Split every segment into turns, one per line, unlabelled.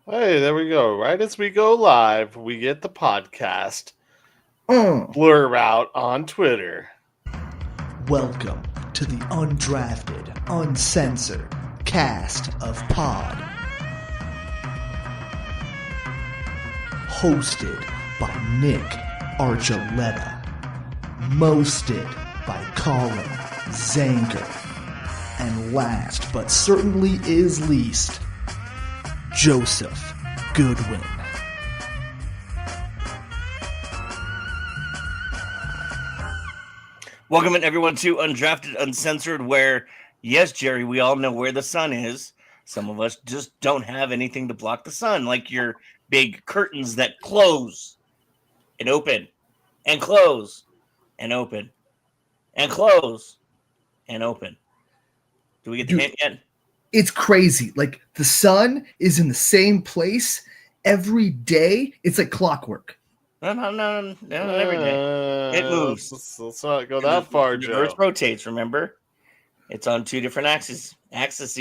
Hey, there we go. Right as we go live, we get the podcast
Mm.
blur out on Twitter.
Welcome to the Undrafted, Uncensored cast of Pod. Hosted by Nick Archuleta. Mosted by Colin Zanker. And last but certainly is least, Joseph Goodwin.
Welcome everyone to Undrafted, Uncensored, where, yes, Jerry, we all know where the sun is. Some of us just don't have anything to block the sun, like your big curtains that close and open and close and open and close and open. Do we get the hint yet?
It's crazy. Like, the sun is in the same place every day. It's like clockwork.
No, every day. It moves.
Let's not go that far,
The
Joe.
Earth rotates, remember? It's on two different axes.
Looks like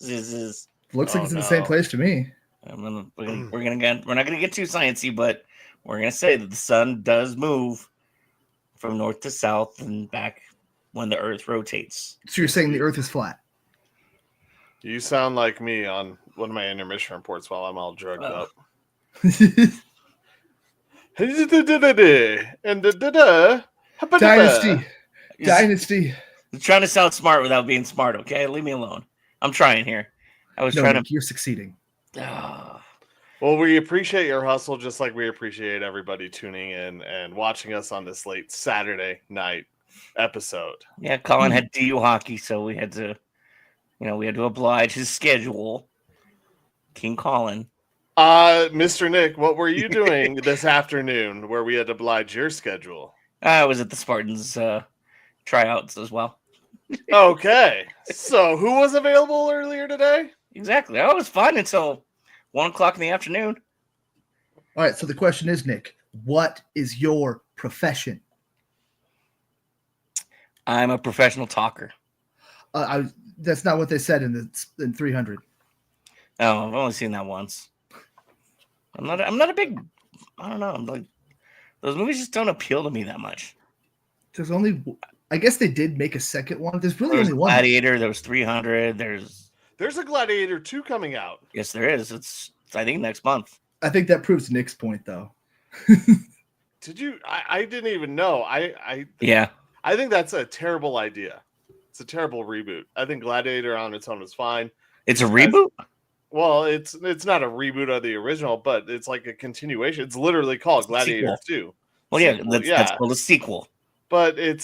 it's in the same place to me.
We're not gonna get too sciencey, but we're gonna say that the sun does move from north to south and back when the Earth rotates.
So you're saying the Earth is flat?
You sound like me on one of my intermission reports while I'm all drugged up. And
Dynasty. Dynasty.
I'm trying to sound smart without being smart, okay? Leave me alone. I'm trying here. I was trying
Nick, you're succeeding.
Well, we appreciate your hustle just like we appreciate everybody tuning in and watching us on this late Saturday night episode.
Yeah, Colin had DU hockey, so we had to, oblige his schedule. King Colin.
Mr. Nick, what were you doing this afternoon where we had to oblige your schedule?
I was at the Spartans tryouts as well.
Okay. So who was available earlier today?
Exactly. Oh, it was fun until 1:00 in the afternoon.
All right, so the question is, Nick, what is your profession?
I'm a professional talker.
That's not what they said in 300.
Oh, I've only seen that once. I'm not a big. I don't know. I'm like, those movies just don't appeal to me that much.
There's only, I guess they did make a second one. There's really
There was
only one.
Gladiator. There was 300.
There's a Gladiator 2 coming out.
Yes, there is. It's I think next month.
I think that proves Nick's point, though.
Did you? I didn't even know.
Yeah.
I think that's a terrible idea. It's a terrible reboot. I think Gladiator on its own is fine.
It's a reboot?
Well, it's not a reboot of the original, but it's like a continuation. It's literally called Gladiator 2.
Well, yeah, that's called a sequel.
But you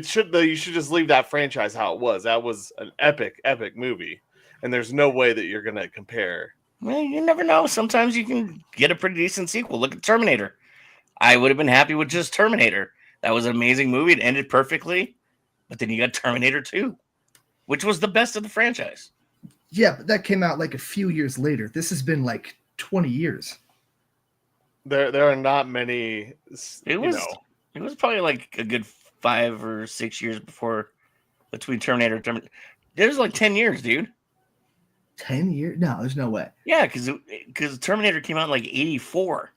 should just leave that franchise how it was. That was an epic movie, and there's no way that you're gonna compare.
Well, you never know. Sometimes you can get a pretty decent sequel. Look at Terminator. I would have been happy with just Terminator. That was an amazing movie. It ended perfectly. But then you got Terminator 2, which was the best of the franchise.
Yeah, but that came out like a few years later. This has been like 20 years.
There are not many.
It was probably like a good 5 or 6 years between Terminator and Terminator. It was like 10 years, dude.
10 years? No, there's no way.
Yeah, because Terminator came out in like 84.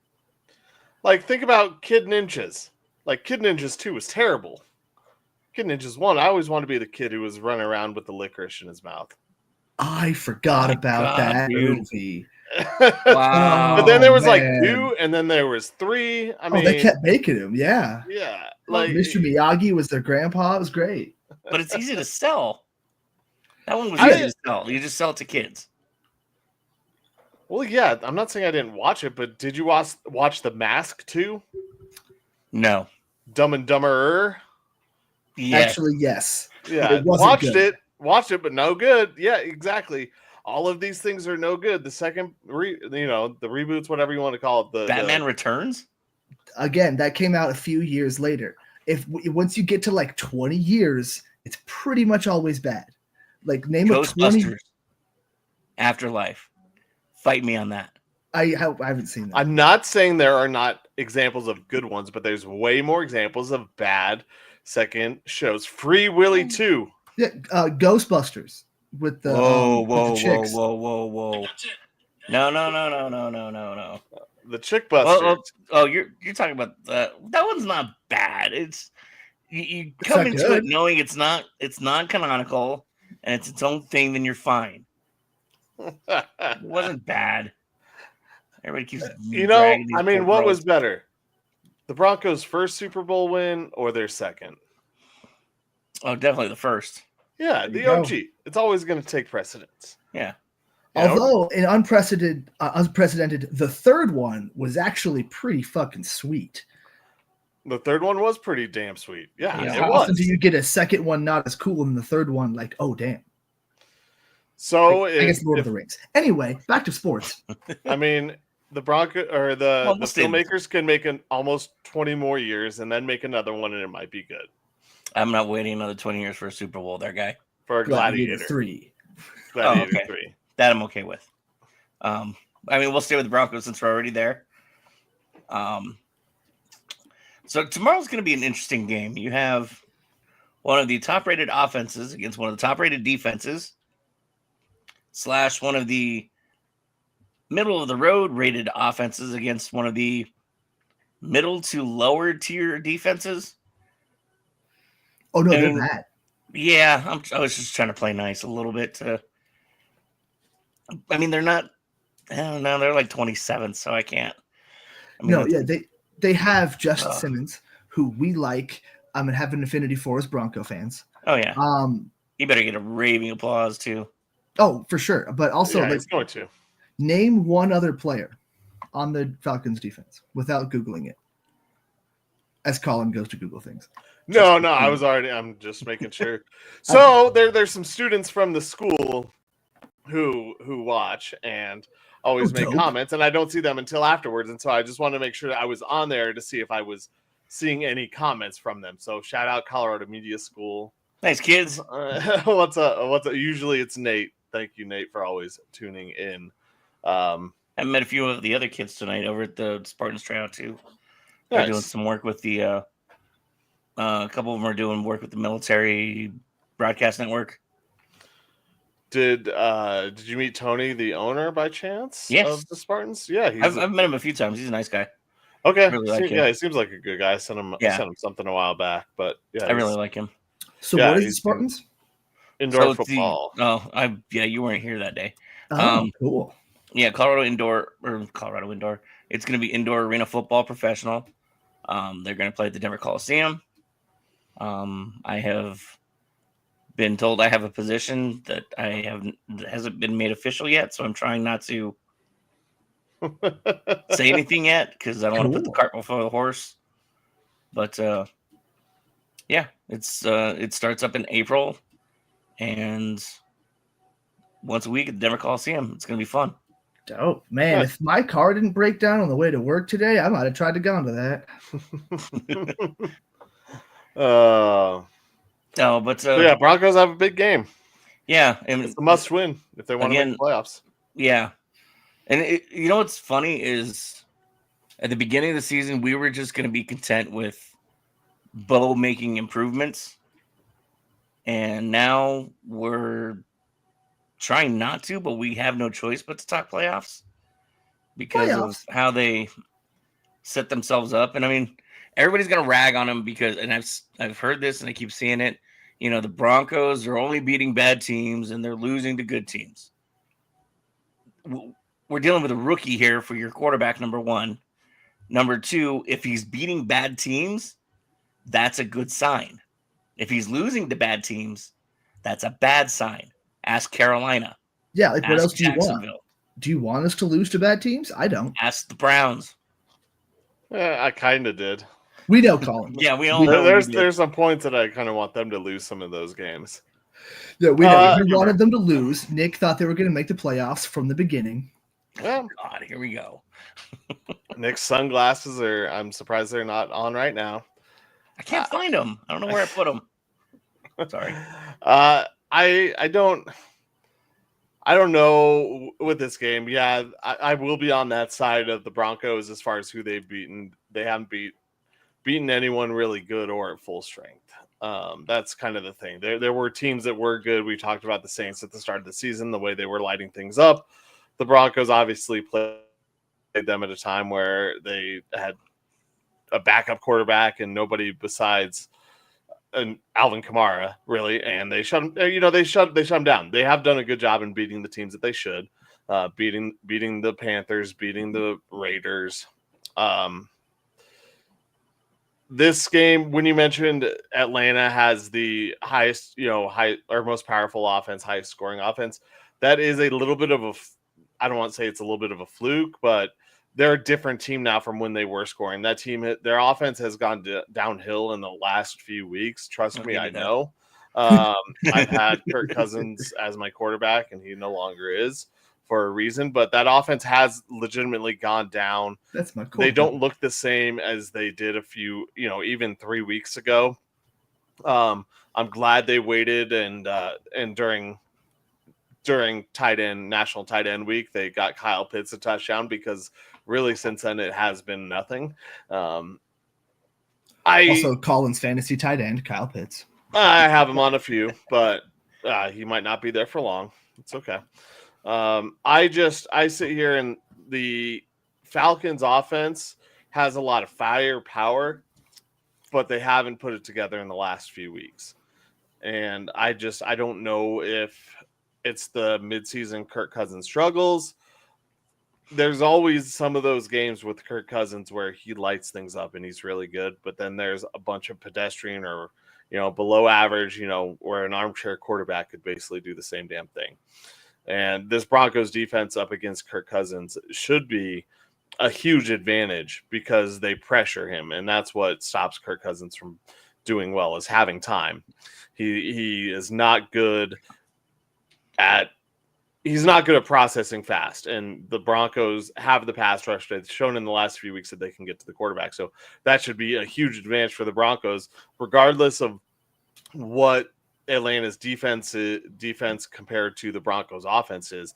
Like, think about Kid Ninjas. Like, Kid Ninjas 2 was terrible. Kid Ninjas 1, I always wanted to be the kid who was running around with the licorice in his mouth.
I forgot about that movie.
Wow.
But then there was like 2, and then there was 3. I mean,
they kept making him, yeah.
Yeah.
Like Mr. Miyagi was their grandpa. It was great.
But it's easy to sell. That one was easy to sell. You just sell it to kids.
Well, yeah, I'm not saying I didn't watch it, but did you watch The Mask too?
No.
Dumb and Dumberer?
Yeah.
Actually, yes.
Yeah, watched it, but no good. Yeah, exactly. All of these things are no good. The second, the reboots, whatever you want to call it,
Batman Returns.
Again, that came out a few years later. Once you get to like 20 years, it's pretty much always bad. Like name of 20.
Afterlife. Fight me on that.
I haven't seen that.
I'm not saying there are not examples of good ones, but there's way more examples of bad second shows. Free Willy 2.
Yeah, Ghostbusters with the
whoa.
chicks.
Whoa. No.
The Chick Busters.
You're talking about that one's not bad. It's you
It's
come
not
into it
good.
knowing it's non-canonical and it's its own thing, then you're fine. It wasn't bad. Everybody keeps dragging these poor
what
girls.
was better? The Broncos' first Super Bowl win or their second?
Oh, definitely the first.
Yeah,
There
the
you go.
OG. It's always going to take precedence.
Yeah.
Although in unprecedented, the third one was actually pretty fucking sweet.
The third one was pretty damn sweet. Yeah,
Yeah.
it
How
was.
often do you get a second one not as cool than the third one? Like, oh damn.
So
I guess Lord of the Rings. Anyway, back to sports.
I mean, the Bronco or the
Almost
filmmakers can make an almost 20 more years and then make another one, and it might be good
I'm not waiting another 20 years for a Super Bowl there, guy.
for a Gladiator
3.
Gladiator
okay.
3.
That I'm okay with. I mean, we'll stay with the Broncos since we're already there. So tomorrow's going to be an interesting game. You have one of the top-rated offenses against one of the top-rated defenses, / one of the middle-of-the-road rated offenses against one of the middle to lower-tier defenses.
Oh no, they're
And-
bad.
Yeah, I was just trying to play nice a little bit. I mean, they're not. I don't know. They're like 27, so I can't. I mean,
No, yeah, they have Justin
Ugh.
Simmons, who we like. And have an affinity for as Bronco fans.
Oh yeah. You better get a raving applause too.
Oh, for sure. But also,
Yeah,
like,
he's going to.
name one other player on the Falcons defense without Googling it. As Colin goes to Google things.
No, I'm just making sure. So there's some students from the school who watch and always make
dope.
comments, and I don't see them until afterwards, and so I just wanted to make sure that I was on there to see if I was seeing any comments from them. So shout out Colorado Media School.
Thanks, kids.
What's up? Usually it's Nate. Thank you, Nate, for always tuning in.
I met a few of the other kids tonight over at the Spartans tryout too. They're
Nice.
doing some work with the. A couple of them are doing work with the military broadcast network.
Did you meet Tony, the owner, by chance?
Yes.
Of the Spartans? Yeah,
I've met him a few times. He's a nice guy.
okay.
really like him.
Yeah, he seems like a good guy. I sent him something a while back, but yeah,
I really like him.
So
Yeah,
what is the
he's
Spartans?
indoor
So it's
football.
you weren't here that day.
Oh, cool.
Yeah, Colorado Indoor. It's going to be indoor arena football professional. They're going to play at the Denver Coliseum. I have been told I have a position that hasn't been made official yet, so I'm trying not to say anything yet because I don't want to put the cart before the horse. But yeah, it starts up in April, and once a week at the Denver Coliseum. It's going to be fun.
Dope. Man, if my car didn't break down on the way to work today, I might have tried to go into that.
No, but
So yeah, Broncos have a big game.
yeah, and
It's a must win if they want to make the playoffs.
Yeah, and you know what's funny is at the beginning of the season we were just going to be content with Bo making improvements, and now we're trying not to, but we have no choice but to talk playoffs because of how they set themselves up. And I mean, everybody's gonna rag on them because, and I've heard this and I keep seeing it. You know, the Broncos are only beating bad teams and they're losing to good teams. We're dealing with a rookie here for your quarterback, number one. Number two, if he's beating bad teams, that's a good sign. If he's losing to bad teams, that's a bad sign. Ask Carolina.
Yeah, like what else do you want?
Jacksonville.
Do you want us to lose to bad teams? I don't.
Ask the Browns.
Yeah, I kind of did.
We know, Colin.
Yeah, we all know.
There's some points that I kind of want them to lose some of those games.
Yeah, we know. We wanted them to lose. Nick thought they were going to make the playoffs from the beginning.
Well,
God, here we go.
Nick's sunglasses are. I'm surprised they're not on right now.
I can't find them. I don't know where I put them. Sorry.
I don't know with this game. Yeah, I will be on that side of the Broncos as far as who they've beaten. They haven't beaten anyone really good or at full strength. That's kind of the thing. There were teams that were good. We talked about the Saints at the start of the season, the way they were lighting things up. the Broncos obviously played them at a time where they had a backup quarterback and nobody besides Alvin Kamara, really, and they shut him down. They have done a good job in beating the teams that they should, beating the Panthers, beating the Raiders. This game, when you mentioned Atlanta has the highest, most powerful offense, highest scoring offense, that is a little bit of I don't want to say it's a little bit of a fluke, but they're a different team now from when they were scoring. That team, their offense has gone downhill in the last few weeks. Trust me, I know. I've had Kirk Cousins as my quarterback, and he no longer is for a reason. But that offense has legitimately gone down.
That's my quarterback.
They don't look the same as they did even 3 weeks ago. I'm glad they waited and during National Tight End Week, they got Kyle Pitts a touchdown, because really since then it has been nothing.
Also, Colin's fantasy tight end, Kyle Pitts.
I have him on a few, but he might not be there for long. It's okay. I sit here, and the Falcons offense has a lot of firepower, but they haven't put it together in the last few weeks. And I don't know if it's the midseason Kirk Cousins struggles. There's always some of those games with Kirk Cousins where he lights things up and he's really good, but then there's a bunch of pedestrian or below average, where an armchair quarterback could basically do the same damn thing. And this Broncos defense up against Kirk Cousins should be a huge advantage because they pressure him, and that's what stops Kirk Cousins from doing well, is having time. He is not good at processing fast, and the Broncos have the pass rush. They've shown in the last few weeks that they can get to the quarterback, so that should be a huge advantage for the Broncos, regardless of what Atlanta's defense compared to the Broncos offense is.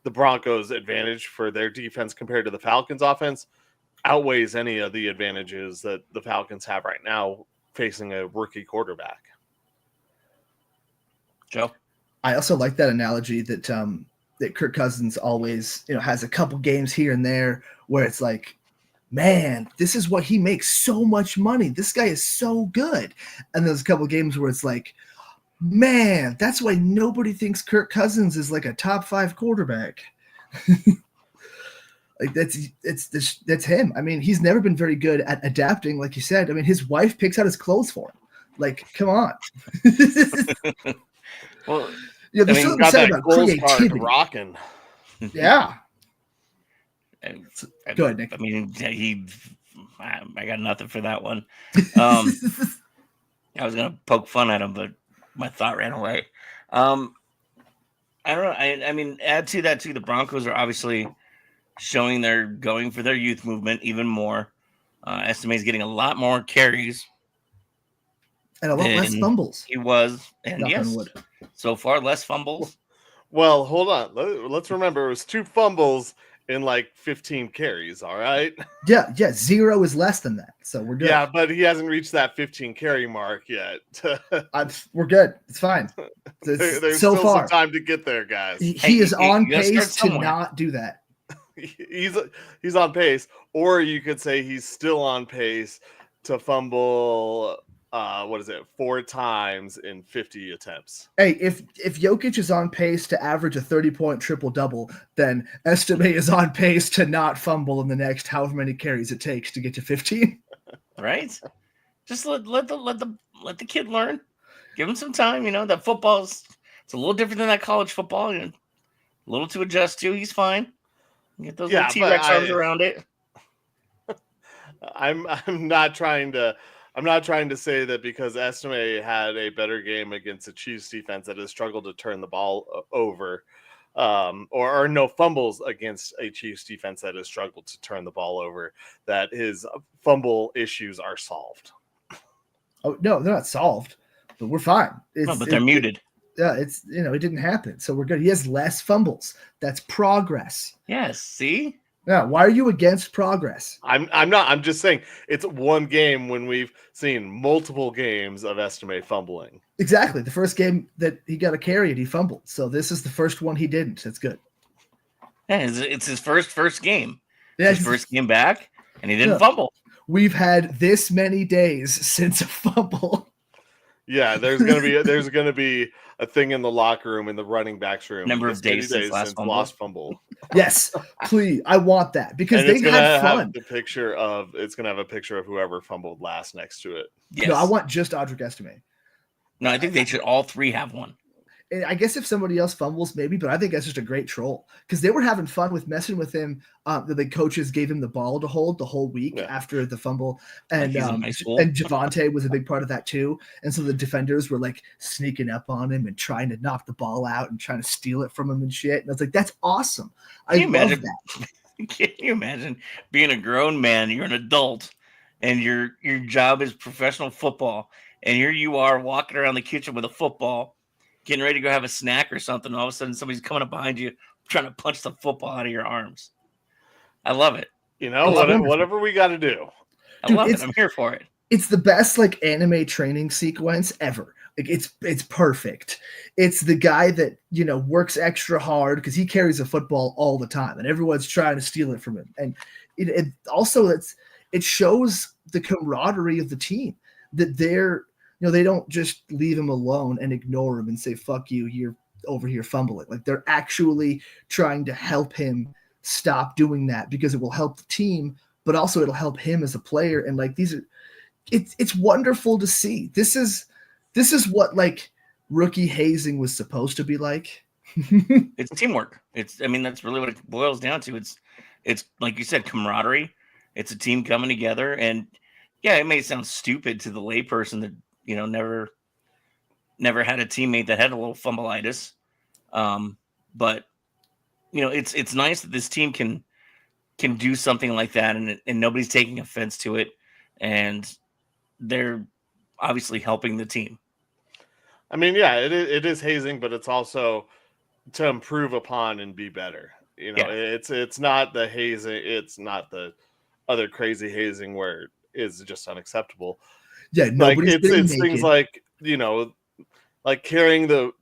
The Broncos' advantage for their defense compared to the Falcons offense outweighs any of the advantages that the Falcons have right now facing a rookie quarterback.
Joe?
I also like that analogy that that Kirk Cousins always, has a couple games here and there where it's like, man, this is what he makes so much money. This guy is so good. And there's a couple games where it's like, man, that's why nobody thinks Kirk Cousins is like a top 5 quarterback. Like that's him. I mean, he's never been very good at adapting, like you said. I mean, his wife picks out his clothes for him. Like, come on.
Well,
there's something to say about creativity.
Rocking.
Yeah.
Go
ahead, Nick.
I mean, I got nothing for that one. I was gonna poke fun at him, but my thought ran away. I don't know. I mean, add to that too. The Broncos are obviously showing they're going for their youth movement even more. Estimate's getting a lot more carries
and a lot less fumbles.
He was, and yes, so far less fumbles.
Well, hold on. Let's remember it was 2 fumbles in like 15 carries. All right.
Yeah. 0 is less than that, so we're good.
Yeah, but he hasn't reached that 15 carry mark yet.
We're good. It's fine.
There's
so
still
far
some time to get there, guys.
He is on pace to not do that.
He's on pace, or you could say he's still on pace to fumble. 4 times in 50 attempts.
Hey, if Jokic is on pace to average a 30-point triple-double, then Estime is on pace to not fumble in the next however many carries it takes to get to 15.
Right? Just let the kid learn. Give him some time. That football's it's a little different than that college football. A little to adjust to. He's fine. Get those little T-Rex arms around it.
I'm not trying to say that because Estime had a better game against the Chiefs defense that has struggled to turn the ball over, or no fumbles against a Chiefs defense that has struggled to turn the ball over, that his fumble issues are solved.
Oh, no, they're not solved, but we're fine.
But they're muted.
Yeah, it didn't happen, so we're good. He has less fumbles. That's progress.
Yes, see?
Yeah, why are you against progress?
I'm not. I'm just saying it's one game when we've seen multiple games of Estime fumbling.
Exactly. The first game that he got a carry and he fumbled. So this is the first one he didn't. That's good.
Yeah, it's his first game.
Yeah,
His first game back, and he didn't
Yeah.
fumble.
We've had this many days since a fumble.
Yeah, there's gonna be a thing in the locker room, in the running backs room.
Number of
this many
days since last fumble.
lost fumble.
Yes, please. I want that because
And
they
it's gonna
had
have
fun.
the picture of it's gonna have a picture of whoever fumbled last next to it.
Yes.
No, I want just Audric Estime.
No, I think they should all three have one.
And I guess if somebody else fumbles, maybe, but I think that's just a great troll because they were having fun with messing with him. The coaches gave him the ball to hold the whole week after the fumble, and
he's in high school.
and Javonte was a big part of that too. And so the defenders were like sneaking up on him and trying to knock the ball out and trying to steal it from him and shit. And I was like, that's awesome. I love that.
Can you imagine being a grown man? You're an adult, and your job is professional football, and here you are walking around the kitchen with a football, getting ready to go have a snack or something. All of a sudden, somebody's coming up behind you, trying to punch the football out of your arms. I love it.
You know, whatever we got to do.
I love it. I'm here for it.
It's the best like anime training sequence ever. Like it's perfect. It's the guy that works extra hard because he carries a football all the time, and everyone's trying to steal it from him. And it also it shows the camaraderie of the team that they're they don't just leave him alone and ignore him and say fuck you, you're over here fumbling. Like they're actually trying to help him stop doing that because it will help the team, but also it'll help him as a player. And like it's wonderful to see. This is what like rookie hazing was supposed to be like.
It's teamwork. That's really what it boils down to. It's like you said, camaraderie. It's a team coming together, and yeah, it may sound stupid to the layperson that never had a teammate that had a little fumbleitis, but it's nice that this team can do something like that, and nobody's taking offense to it, and they're obviously helping the team.
I mean, yeah, it is hazing, but it's also to improve upon and be better. It's not the hazing. It's not the other crazy hazing where it is just unacceptable.
Yeah,
nobody's it's things like like carrying the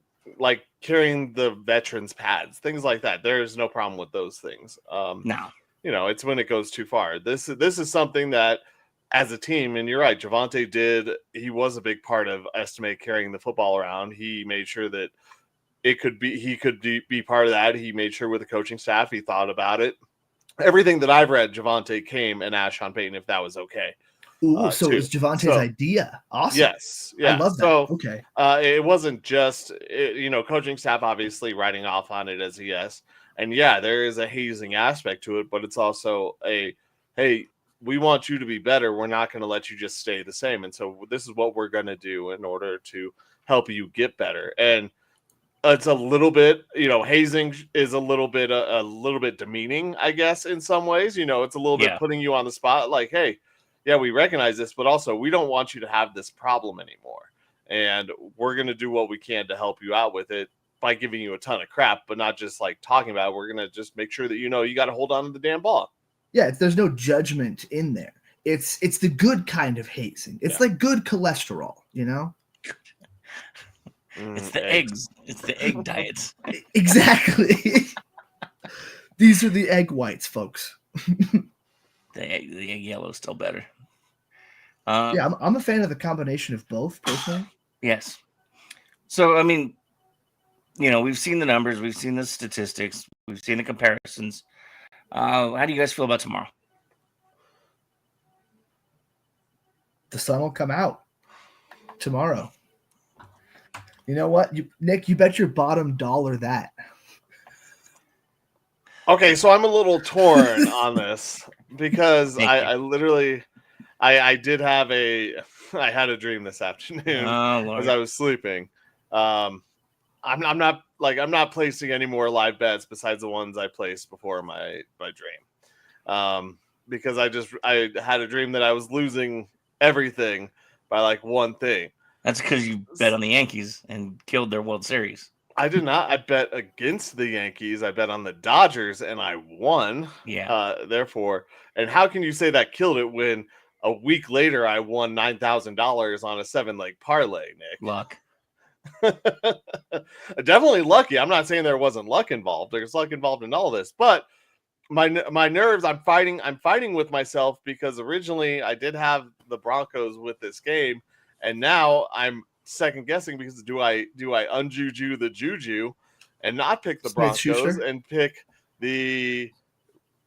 veterans pads, things like that. There's no problem with those things.
No,
it's when it goes too far. This is something that, as a team, and you're right, Javonte he was a big part of Estime carrying the football around. He made sure that he could be part of that. He made sure with the coaching staff, he thought about it. Everything that I've read, Javonte came and asked Sean Payton if that was okay.
Ooh, so it was Javonte's idea. Awesome.
Yes. Yeah.
I love that.
So,
okay.
It wasn't just, coaching staff obviously writing off on it as a yes. And yeah, there is a hazing aspect to it, but it's also hey, we want you to be better. We're not going to let you just stay the same. And so this is what we're going to do in order to help you get better. And it's a little bit, hazing is a little bit demeaning, I guess, in some ways. It's a little bit putting you on the spot. Like, hey, yeah, we recognize this, but also we don't want you to have this problem anymore. And we're going to do what we can to help you out with it by giving you a ton of crap, but not just like talking about it. We're going to just make sure that you got to hold on to the damn ball.
Yeah, there's no judgment in there. It's the good kind of hazing. It's like good cholesterol,
It's the eggs. It's the egg diets.
Exactly. These are the egg whites, folks.
The egg yellow is still better.
Yeah, I'm a fan of the combination of both, personally.
Yes. So, we've seen the numbers, we've seen the statistics, we've seen the comparisons. How do you guys feel about tomorrow?
The sun will come out tomorrow. You know what, Nick? You bet your bottom dollar that.
Okay, so I'm a little torn on this because I literally did have I had a dream this afternoon as I was sleeping. I'm not placing any more live bets besides the ones I placed before my dream. Because I had a dream that I was losing everything by like one thing.
That's because you bet on the Yankees and killed their World Series.
I did not. I bet against the Yankees. I bet on the Dodgers and I won.
Yeah.
Therefore, and how can you say that killed it when a week later I won $9,000 on a 7-leg parlay, Nick?
Luck.
Definitely lucky. I'm not saying there wasn't luck involved. There's luck involved in all this, but my nerves, I'm fighting with myself because originally I did have the Broncos with this game, and now I'm second guessing because do I unjuju the juju and not pick the
Smith
Broncos
Schuster?
and pick the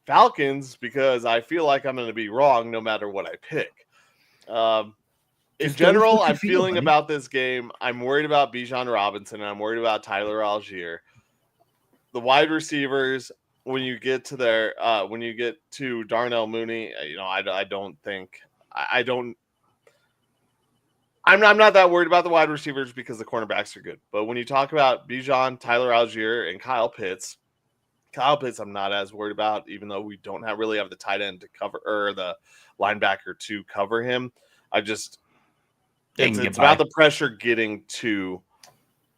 Falcons because I feel like I'm going to be wrong no matter what I pick. In
Just go with
general,
what you
I'm
feel,
feeling
buddy.
about this game. I'm worried about Bijan Robinson and I'm worried about Tyler Algier. The wide receivers, when you get to Darnell Mooney, I don't think I'm not that worried about the wide receivers because the cornerbacks are good. But when you talk about Bijan, Tyler Algier, and Kyle Pitts, I'm not as worried about, even though we don't really have the tight end to cover or the linebacker to cover him. It's about the pressure getting to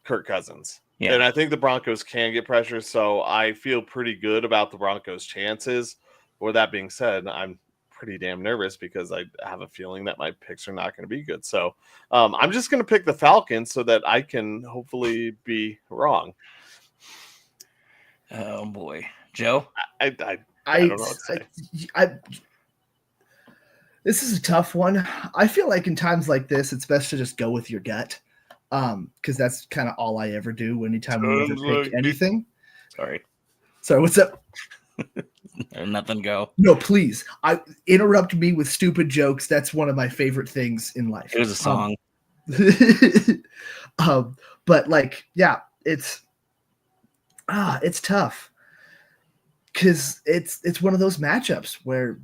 Kirk Cousins.
Yeah.
And I think the Broncos can get pressure, so I feel pretty good about the Broncos' chances. With that being said, I'm pretty damn nervous because I have a feeling that my picks are not going to be good. So I'm just going to pick the Falcons so that I can hopefully be wrong.
Oh boy, Joe.
I don't know what to say.
This is a tough one. I feel like in times like this, it's best to just go with your gut, because that's kind of all I ever do anytime we ever pick anything.
Sorry,
what's up?
Nothing. Go.
No, please. I interrupt me with stupid jokes. That's one of my favorite things in life.
It was a song.
But like, yeah, it's tough because it's one of those matchups where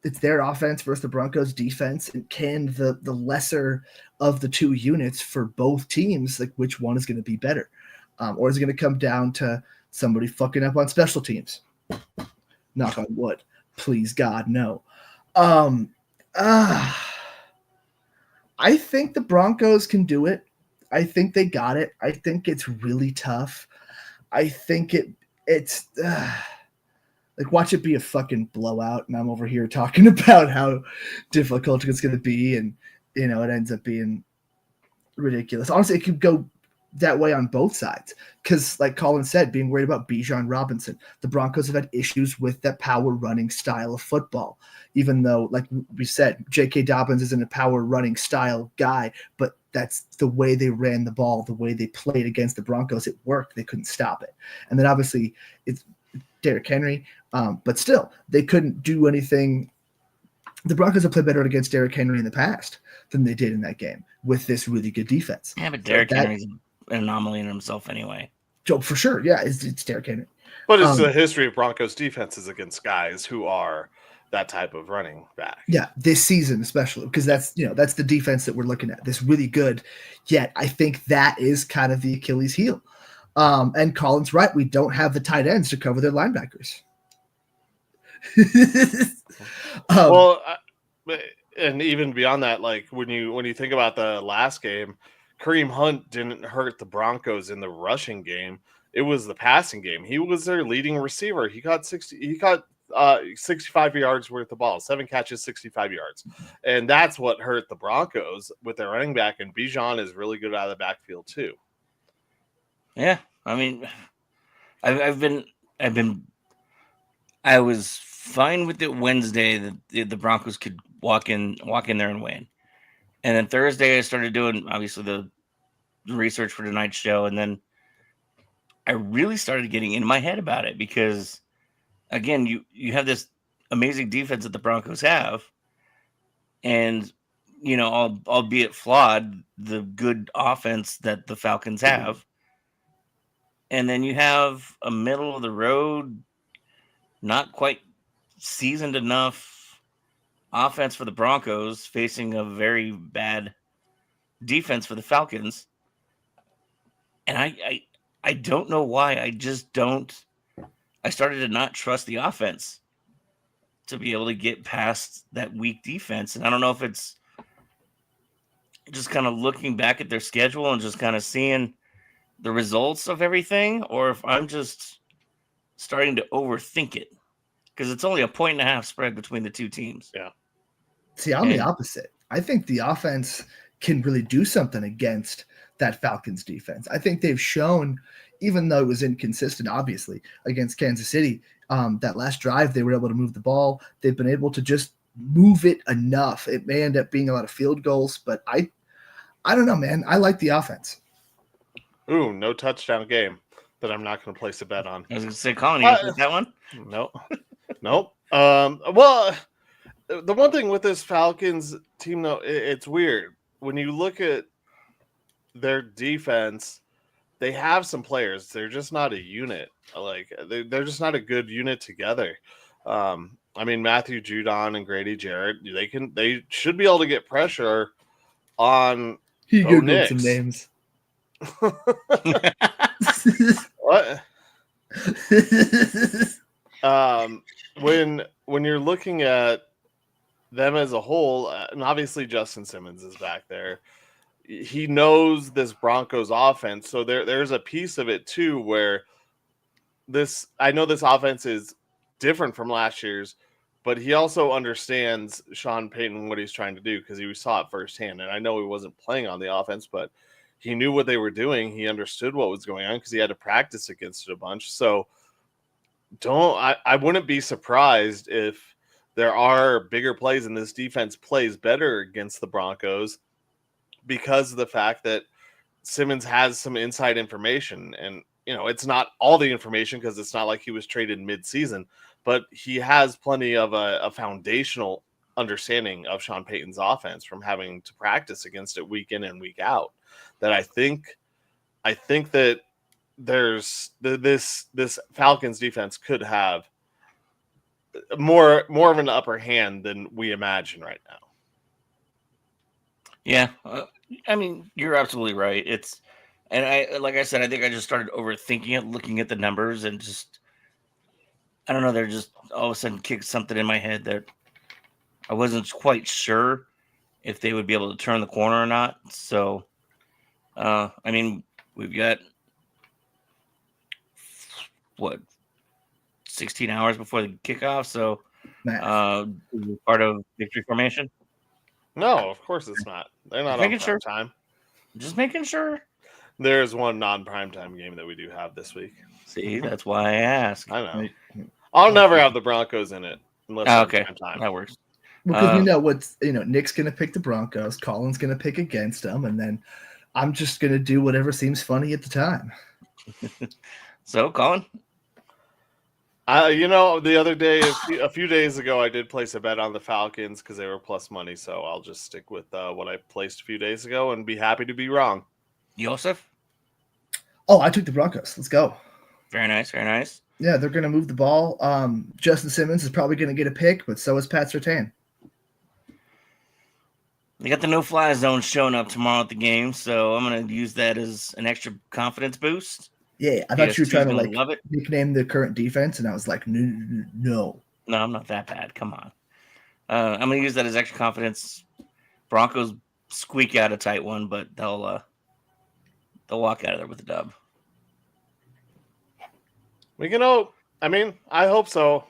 it's their offense versus the Broncos defense, and can the lesser of the two units for both teams, like which one is going to be better, or is it going to come down to somebody fucking up on special teams? Knock on wood, please God, no. I think the Broncos can do it. I think they got it. I think it's really tough. I think it's like, watch it be a fucking blowout, and I'm over here talking about how difficult it's going to be, and it ends up being ridiculous. Honestly, it could go that way on both sides because, like Colin said, being worried about Bijan Robinson, the Broncos have had issues with that power running style of football. Even though, like we said, J.K. Dobbins isn't a power running style guy, but that's the way they ran the ball, the way they played against the Broncos. It worked. They couldn't stop it. And then obviously it's Derrick Henry, but still they couldn't do anything. The Broncos have played better against Derrick Henry in the past than they did in that game with this really good defense.
Yeah, but Derrick Henry's an anomaly in himself anyway.
Joe, for sure. Yeah, it's Derrick Henry.
But it's the history of Broncos defenses against guys who are that type of running back.
Yeah, this season especially, because that's the defense that we're looking at. This really good, yet I think that is kind of the Achilles heel. And Colin's right. We don't have the tight ends to cover their linebackers.
And even beyond that, like when you think about the last game, Kareem Hunt didn't hurt the Broncos in the rushing game. It was the passing game. He was their leading receiver. He got 65 yards worth of ball, 7 catches, 65 yards. And that's what hurt the Broncos with their running back. And Bijan is really good out of the backfield too.
Yeah. I mean, I was fine with it Wednesday that the Broncos could walk in there and win. And then Thursday I started doing obviously the research for tonight's show. And then I really started getting in my head about it because, again, you have this amazing defense that the Broncos have, and albeit flawed, the good offense that the Falcons have, and then you have a middle of the road, not quite seasoned enough offense for the Broncos facing a very bad defense for the Falcons, and I don't know why. I started to not trust the offense to be able to get past that weak defense. And I don't know if it's just kind of looking back at their schedule and just kind of seeing the results of everything, or if I'm just starting to overthink it because it's only a 1.5 spread between the two teams.
Yeah.
See, I'm the opposite. I think the offense can really do something against that Falcons defense. I think they've shown, even though it was inconsistent, obviously, against Kansas City, that last drive they were able to move the ball. They've been able to just move it enough. It may end up being a lot of field goals, but I don't know, man. I like the offense.
Ooh, no touchdown game that I'm not going to place a bet on.
I was going to say, Colin, you gonna take that one?
No, nope. Well, the one thing with this Falcons team, though, it's weird when you look at their defense. They have some players. They're just not a unit. Like they're just not a good unit together. I mean, Matthew Judon and Grady Jarrett, they should be able to get pressure on
He
Bo
googled
Nix.
some names.
What? When you're looking at them as a whole, and obviously Justin Simmons is back there. He knows this Broncos offense, so there's a piece of it too where I know this offense is different from last year's, but he also understands Sean Payton, what he's trying to do, because he saw it firsthand. And I know he wasn't playing on the offense, but he knew what they were doing. He understood what was going on because he had to practice against it a bunch. So I wouldn't be surprised if there are bigger plays and this defense plays better against the Broncos because of the fact that Simmons has some inside information. And, it's not all the information because it's not like he was traded mid-season, but he has plenty of a foundational understanding of Sean Payton's offense from having to practice against it week in and week out. That I think that there's this Falcons defense could have more of an upper hand than we imagine right now.
Yeah, I mean, you're absolutely right. Like I said, I think I just started overthinking it, looking at the numbers, and just, I don't know, they're just all of a sudden kicked something in my head that I wasn't quite sure if they would be able to turn the corner or not. So, I mean, we've got 16 hours before the kickoff. So, part of victory formation.
No, of course it's not. They're not on prime time.
Just making sure.
There's one non-primetime game that we do have this week.
See, that's why I asked.
I know. I'll never have the Broncos in it unless it's prime time.
That works.
Because Nick's going to pick the Broncos, Colin's going to pick against them, and then I'm just going to do whatever seems funny at the time.
So, Colin?
The other day, a few days ago, I did place a bet on the Falcons because they were plus money. So I'll just stick with what I placed a few days ago and be happy to be wrong.
Joseph?
Oh, I took the Broncos. Let's go.
Very nice, very nice.
Yeah, they're going to move the ball. Justin Simmons is probably going to get a pick, but so is Pat Surtain.
They got the no-fly zone showing up tomorrow at the game, so I'm going to use that as an extra confidence boost.
Yeah, I thought you were trying to
love it.
nickname the current defense, and I was like, no.
No, I'm not that bad. Come on. I'm going to use that as extra confidence. Broncos squeak out a tight one, but they'll walk out of there with a dub.
We can hope. I mean, I hope so.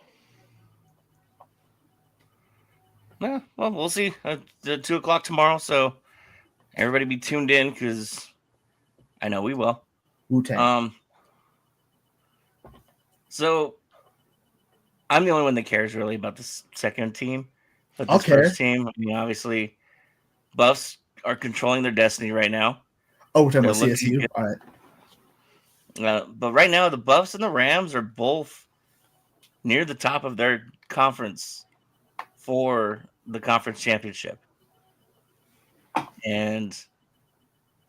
Yeah, well, we'll see. 2:00 tomorrow, so everybody be tuned in because I know we will.
Wu-Tang.
So I'm the only one that cares really about the second team. But
I'll
this
care.
first team, I mean, obviously, Buffs are controlling their destiny right now.
Oh, we're talking about CSU? All
right. But right now, the Buffs and the Rams are both near the top of their conference for the conference championship. And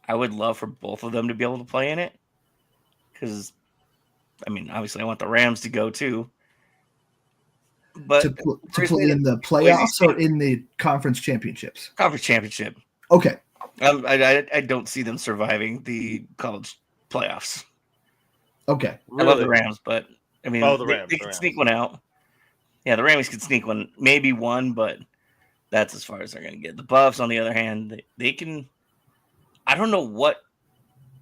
I would love for both of them to be able to play in it. Because, I mean, obviously I want the Rams to go too. But
to play in the playoffs or in the conference championships?
Conference championship.
Okay.
I don't see them surviving the college playoffs.
Okay.
Really? I love the Rams, but I mean,
the Rams,
they can sneak one out. Yeah, the Rams can sneak one, maybe one, but that's as far as they're going to get. The Buffs, on the other hand, they can. I don't know what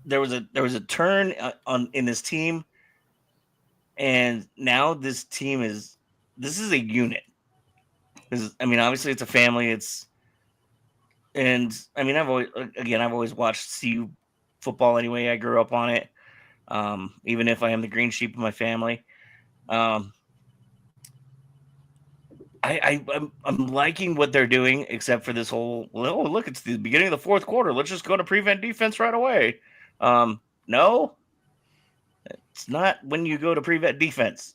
there was a turn in this team, and now this team is a unit. Obviously it's a family. And I mean, I've always watched CU football anyway. I grew up on it, even if I am the green sheep of my family. I'm liking what they're doing, except for this whole, well, look, it's the beginning of the fourth quarter. Let's just go to prevent defense right away. No, it's not when you go to prevent defense.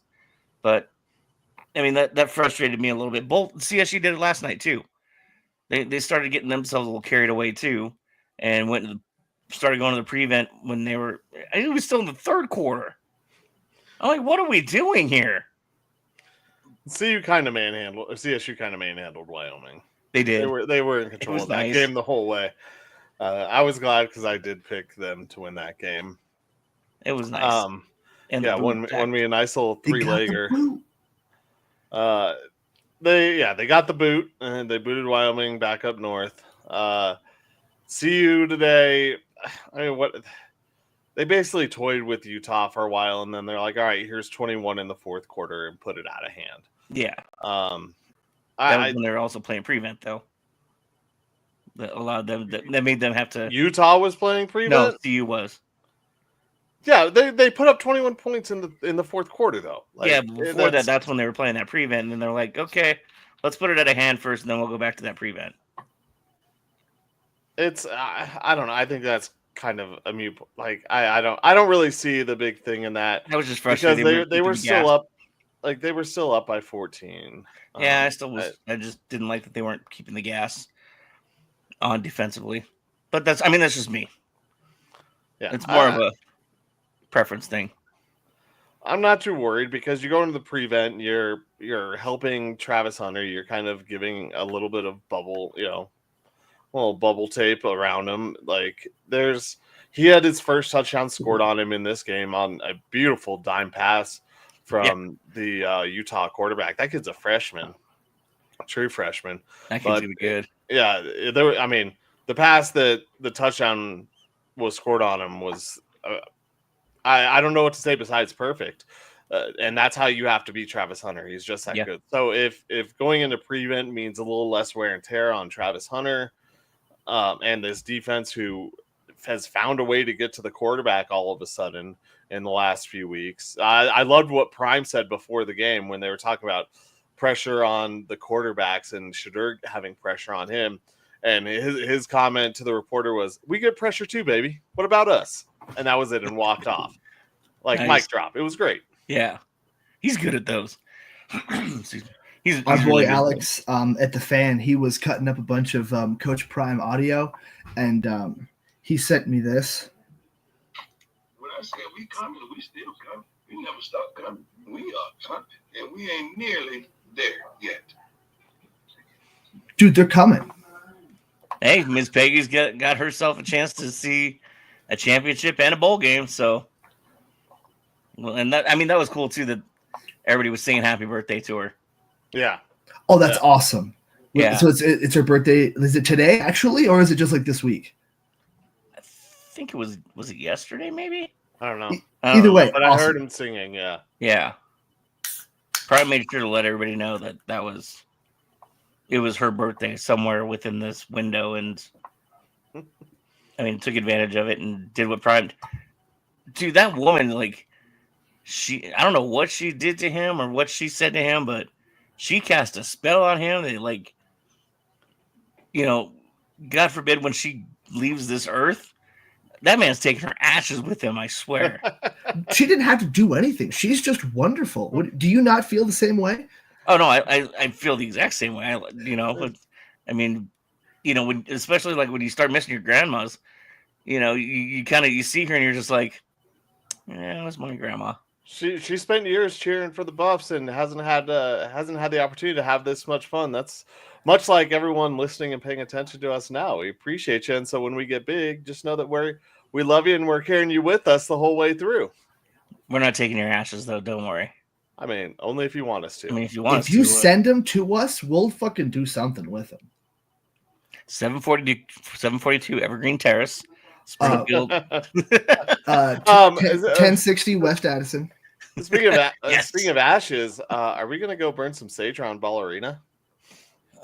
But I mean, that frustrated me a little bit. Both CSU did it last night too. They started getting themselves a little carried away too, and started going to the prevent when they were. I think it was still in the third quarter. I'm like, what are we doing here?
CSU kind of manhandled Wyoming.
They did.
They were in control of that game the whole way. I was glad because I did pick them to win that game.
It was nice.
And won me a nice little 3-legger. They got the boot and they booted Wyoming back up north. CU today, I mean, what they basically toyed with Utah for a while, and then they're like, all right, here's 21 in the fourth quarter and put it out of hand.
Yeah. That was when they're also playing prevent, though. A lot of them that made them have to.
Utah was playing prevent?
No, CU was.
Yeah, they put up 21 points in the fourth quarter, though.
Like, yeah, but before that's when they were playing that prevent, and then they're like, okay, let's put it at a hand first, and then we'll go back to that prevent.
It's I don't know. I think that's kind of a mute. Like I don't really see the big thing in that.
I was just frustrated
because they were still up. Like they were still up by 14.
Yeah, I just didn't like that they weren't keeping the gas on defensively. But that's just me. Yeah, it's more of a preference thing.
I'm not too worried because you go into the prevent, you're helping Travis Hunter. You're kind of giving a little bit of bubble, little bubble tape around him. Like he had his first touchdown scored on him in this game on a beautiful dime pass from the Utah quarterback. That kid's a freshman, a true freshman.
That kid's really good.
Yeah, the pass that the touchdown was scored on him was. I don't know what to say besides perfect, and that's how you have to beat Travis Hunter. He's just that good. So if going into prevent means a little less wear and tear on Travis Hunter, and this defense who has found a way to get to the quarterback all of a sudden in the last few weeks. I loved what Prime said before the game when they were talking about pressure on the quarterbacks and Shadur having pressure on him. And his comment to the reporter was, "We get pressure too, baby. What about us?" And that was it, and walked off. Like nice. Mic drop. It was great.
Yeah. He's good at those. He's
Our boy
really
Alex at the Fan, he was cutting up a bunch of Coach Prime audio, and he sent me this.
When I said we coming, we still coming. We never stop coming. We are coming, and we ain't nearly there yet.
Dude, they're coming.
Hey, Miss Peggy's got herself a chance to see a championship and a bowl game. So, well, and that was cool too that everybody was singing happy birthday to her.
Yeah.
Oh, that's awesome.
Yeah.
So it's her birthday. Is it today actually, or is it just like this week?
I think it was it yesterday? Maybe.
I don't know.
Either way,
but
awesome.
I heard him singing. Yeah.
Yeah. Probably made sure to let everybody know that was. It was her birthday somewhere within this window, and took advantage of it and did what Prime. Dude, that woman, like, I don't know what she did to him or what she said to him, but she cast a spell on him. That, like, God forbid when she leaves this earth, that man's taking her ashes with him. I swear.
She didn't have to do anything. She's just wonderful. Do you not feel the same way?
Oh no, I feel the exact same way. But, when, especially like when you start missing your grandmas, you see her and you're just like, yeah, that's my grandma.
She spent years cheering for the Buffs and hasn't had the opportunity to have this much fun. That's much like everyone listening and paying attention to us now. We appreciate you, and so when we get big, just know that we love you and we're carrying you with us the whole way through.
We're not taking your ashes though. Don't worry.
Only if you want us to.
If
you send them to us, we'll fucking do something with them.
742 Evergreen Terrace, Springfield.
1060 West Addison.
Speaking of ashes, are we going to go burn some sage around Ballerina?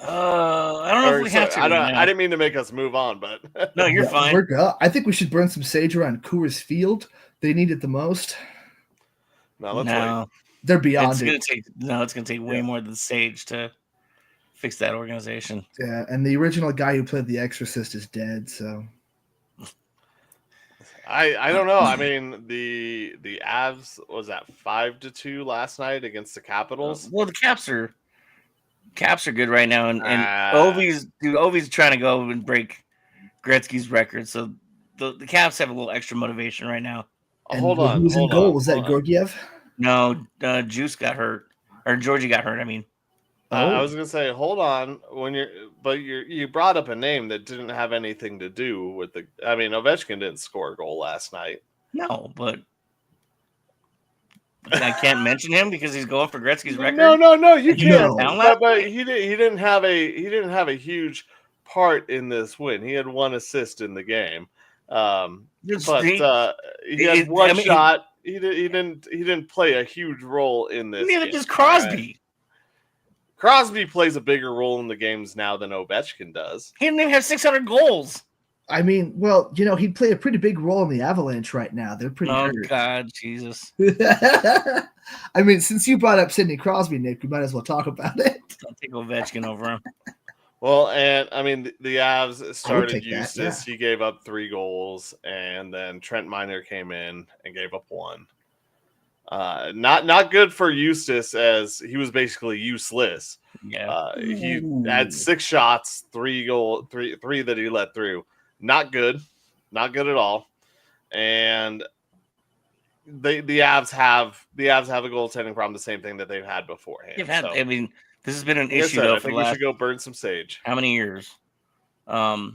I don't know if we have to.
I didn't mean to make us move on, but
No, you're fine.
We're good. I think we should burn some sage around Coors Field. They need it the most.
no, let's
No,
They're beyond
it's
it.
gonna take way
Yeah.
more than Sage to fix that organization.
Yeah, and the original guy who played the Exorcist is dead. So
I don't know. I mean, the Avs was at 5-2 last night against the Capitals.
Well, the Caps are good right now, and
Ah.
Ovi's trying to go and break Gretzky's record, so the Caps have a little extra motivation right now.
and
Hold on.
who's in
hold
goal?
on,
Was that
hold on.
Georgiev?
No, Juice got hurt, or Georgie got hurt. I mean,
I was gonna say, hold on. You brought up a name that didn't have anything to do with the. I mean, Ovechkin didn't score a goal last night.
no, but I can't mention him because he's going for Gretzky's record.
No, you
He
can't.
down last
But
night.
he didn't have a huge part in this win. He had one assist in the game. But he had one shot. He didn't play a huge role in this.
Neither
game.
does Crosby.
Right? Crosby plays a bigger role in the games now than Ovechkin does.
He didn't even have 600 goals.
I mean, well, he'd play a pretty big role in the Avalanche right now. They're pretty
Oh
hurt.
God, Jesus!
I mean, since you brought up Sidney Crosby, Nick, we might as well talk about it.
I'll take Ovechkin over him.
Well, and I mean the Avs started
take that,
Eustace. He gave up 3 goals, and then Trent Miner came in and gave up 1. Not good for Eustace, as he was basically useless.
Yeah,
He had 6 shots, 3 that he let through. Not good at all. And the Avs have a goaltending problem, the same thing that they've had beforehand.
I mean, this has been an
Like I
issue
said,
though
I
for
think
the
we
last
should go burn some sage.
how many years? Well,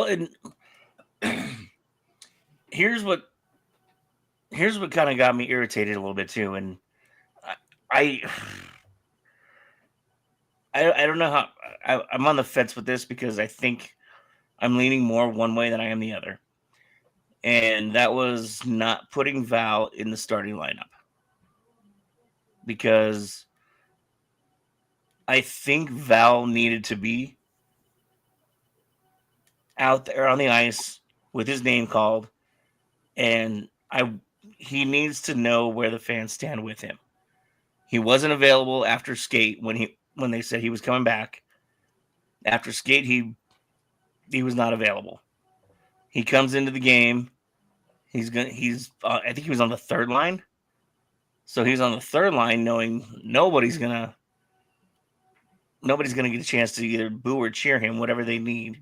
and here's what kind of got me irritated a little bit too, and I don't know how I'm on the fence with this because I think I'm leaning more one way than I am the other, and that was not putting Val in the starting lineup because I think Val needed to be out there on the ice with his name called, and he needs to know where the fans stand with him. He wasn't available after skate when they said he was coming back. After skate, he was not available. He comes into the game. I think he was on the third line. So he's on the third line knowing nobody's gonna get a chance to either boo or cheer him, whatever they need.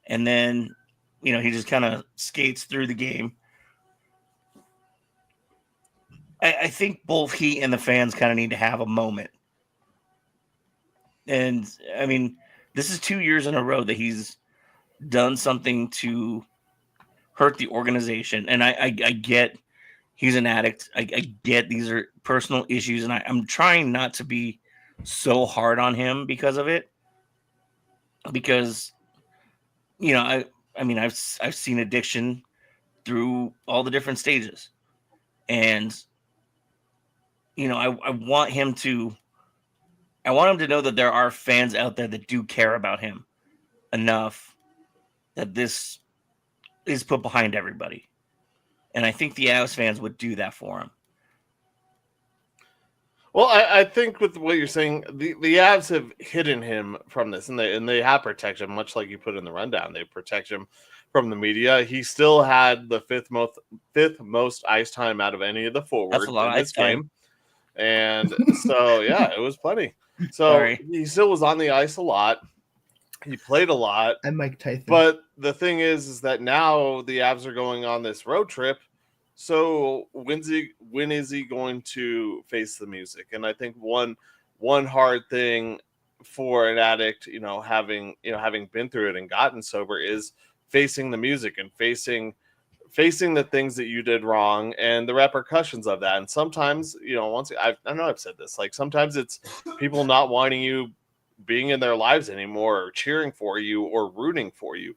And then, he just kind of skates through the game. I think both he and the fans kind of need to have a moment. And I mean, this is 2 years in a row that he's done something to hurt the organization. And I get he's an addict. I get these are personal issues, and I'm trying not to be so hard on him because of it. Because, I mean, I've seen addiction through all the different stages, and I want him to know that there are fans out there that do care about him enough that this is put behind everybody. And I think the Avs fans would do that for him.
Well, I think with what you're saying, the Avs have hidden him from this, and they have protected him, much like you put in the rundown. They protect him from the media. He still had the fifth most ice time out of any of the forwards in this game. And so, yeah, it was plenty. So he still was on the ice a lot. He played a lot.
And Mike Tyson.
But the thing is that now the Avs are going on this road trip. So when is he going to face the music? And I think one hard thing for an addict, having been through it and gotten sober, is facing the music and facing the things that you did wrong and the repercussions of that. And sometimes, I know I've said this, like sometimes it's people not wanting you being in their lives anymore, or cheering for you or rooting for you.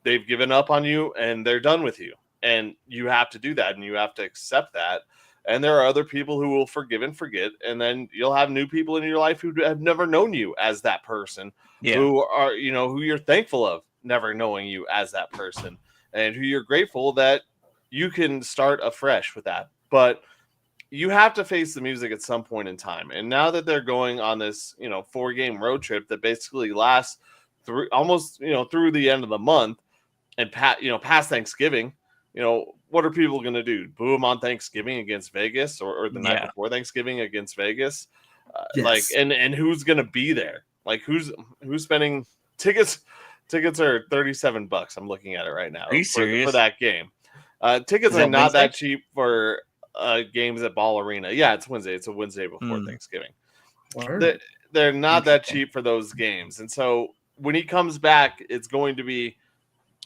They've given up on you and they're done with you. And you have to do that, and you have to accept that. and there are other people who will forgive and forget, and then you'll have new people in your life who have never known you as that person, who are, who you're thankful of never knowing you as that person, and who you're grateful that you can start afresh with that. But you have to face the music at some point in time. And now that they're going on this, 4-game road trip that basically lasts through almost, through the end of the month and past Thanksgiving, what are people going to do? Boo them on Thanksgiving against Vegas or the night before Thanksgiving against Vegas?
Yes.
And who's going to be there? Like who's spending tickets? Tickets are $37. I'm looking at it right now.
Are you serious?
For that game? Tickets are not that cheap for games at Ball Arena. Yeah, it's Wednesday. It's a Wednesday before Thanksgiving. They're not that cheap for those games. And so when he comes back, it's going to be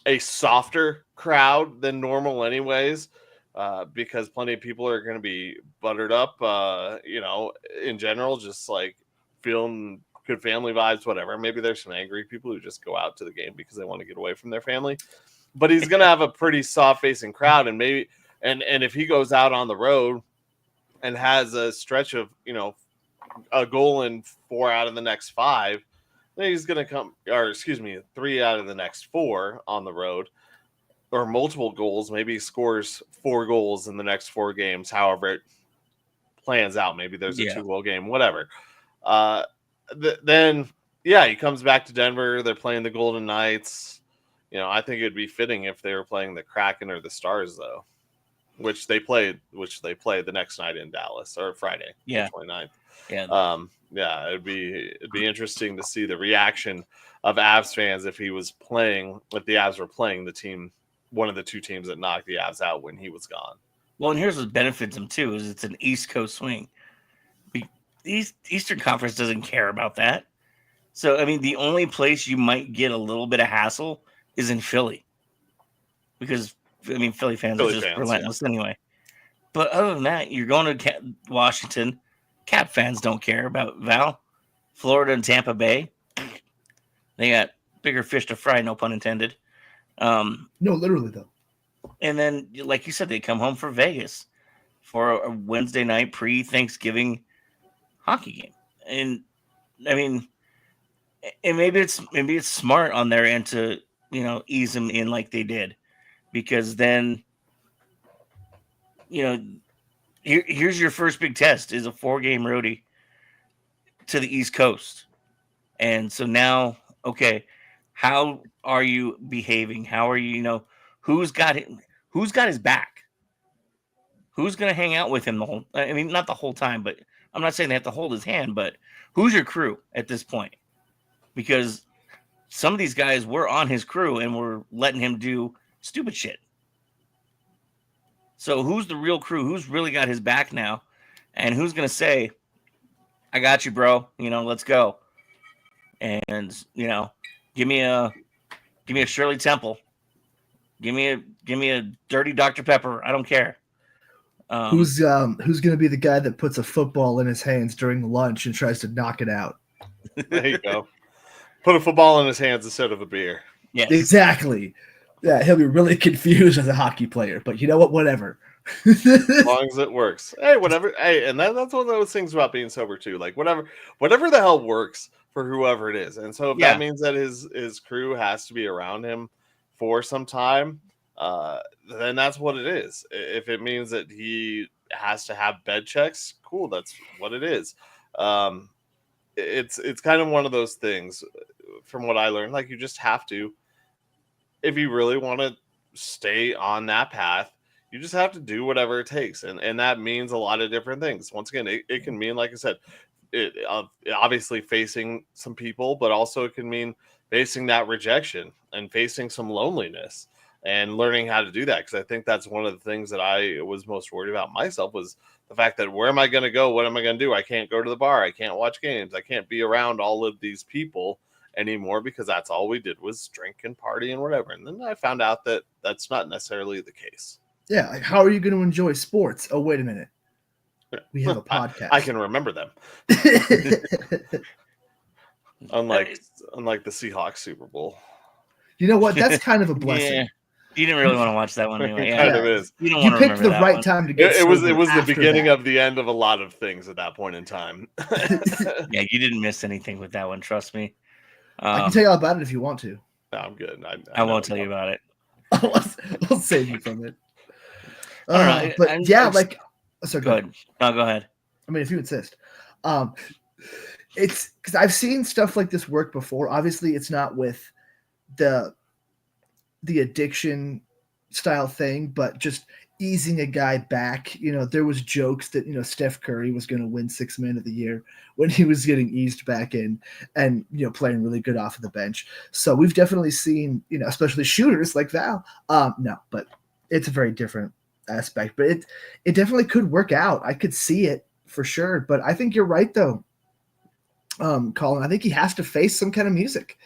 a softer crowd than normal anyways, because plenty of people are going to be buttered up, in general, just like feeling good family vibes, whatever. Maybe there's some angry people who just go out to the game because they want to get away from their family. But he's going to have a pretty soft-facing crowd, and maybe and if he goes out on the road and has a stretch of, a goal in 4 out of the next 5, then he's going to 3 out of the next 4 on the road, or multiple goals. Maybe he scores 4 goals in the next 4 games, however it plans out. Maybe there's a 2-goal game, whatever. Then he comes back to Denver. They're playing the Golden Knights. I think it'd be fitting if they were playing the Kraken or the Stars, though, which they played the next night in Dallas, or Friday, the 29th. It'd be interesting to see the reaction of Avs fans if the Avs were playing the team, one of the 2 teams that knocked the Avs out when he was gone.
Well, and here's what benefits him too: is it's an East Coast swing. Eastern Conference doesn't care about that. So, I mean, the only place you might get a little bit of hassle is in Philly, because Philly fans are just relentless anyway. But other than that, you're going to Washington. Cap fans don't care about Val. Florida and Tampa Bay, they got bigger fish to fry, no pun intended.
No, literally though. And
then, like you said, they come home for Vegas for a Wednesday night pre-Thanksgiving hockey game. And I mean, and maybe it's smart on their end to, ease them in like they did, because then, here's your first big test, is a 4-game roadie to the East Coast. And so now, okay, how are you behaving? How are you, who's got his back? Who's going to hang out with him not the whole time, but I'm not saying they have to hold his hand, but who's your crew at this point? Because some of these guys were on his crew and were letting him do stupid shit. So who's the real crew? Who's really got his back now? And who's going to say, I got you, bro. Let's go. And, give me a Shirley Temple. Give me a dirty Dr. Pepper. I don't care.
Who's going to be the guy that puts a football in his hands during lunch and tries to knock it out?
There you go. Put a football in his hands instead of a beer.
Yes. Exactly. Yeah, he'll be really confused as a hockey player, but you know what? Whatever.
As long as it works. Hey, whatever. Hey, and that's one of those things about being sober too. Like whatever the hell works for whoever it is. And so if that means that his crew has to be around him for some time, then that's what it is. If it means that he has to have bed checks, cool, that's what it is. It's kind of one of those things, from what I learned, like you just have to, if you really want to stay on that path, you just have to do whatever it takes. And that means a lot of different things. Once again, it can mean, like I said, obviously facing some people, but also it can mean facing that rejection and facing some loneliness and learning how to do that. Because I think that's one of the things that I was most worried about myself, was the fact that where am I going to go? What am I going to do? I can't go to the bar. I can't watch games. I can't be around all of these people anymore, because that's all we did was drink and party and whatever. And then I found out that that's not necessarily the case.
Yeah. Like, how are you going to enjoy sports? Oh, wait a minute. We have a podcast.
I can remember them. Unlike the Seahawks Super Bowl.
You know what? That's kind of a blessing.
You didn't really want to watch that one anyway.
It
Yeah,
kind of is.
you don't
You
want to
picked
remember
the
that
right
one.
time to get
It was
sober
the
after
beginning
that.
of the end of a lot of things at that point in time.
Yeah, you didn't miss anything with that one. Trust me.
I can tell you all about it if you want to.
No, I'm good.
I won't tell you about it.
I'll save you from it.
I don't know.
But yeah, like, so
go ahead. No, go ahead.
I mean, if you insist. It's because I've seen stuff like this work before. Obviously, it's not with the addiction style thing, but just easing a guy back. You know, there was jokes that, you know, Steph Curry was going to win 6th Man of the Year when he was getting eased back in and, you know, playing really good off of the bench. So we've definitely seen, you know, especially shooters like Val. No, but it's a very different aspect. But it definitely could work out. I could see it for sure. But I think you're right, though, Colin. I think he has to face some kind of music.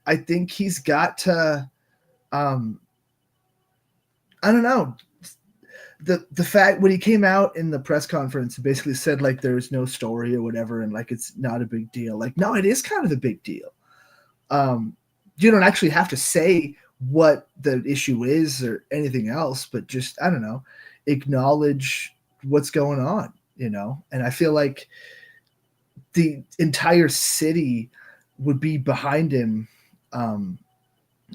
I think he's got to I don't know. The fact when he came out in the press conference and basically said like there's no story or whatever and like it's not a big deal. Like, no, it is kind of a big deal. You don't actually have to say what the issue is or anything else, but just, I don't know, acknowledge what's going on, you know? And I feel like the entire city would be behind him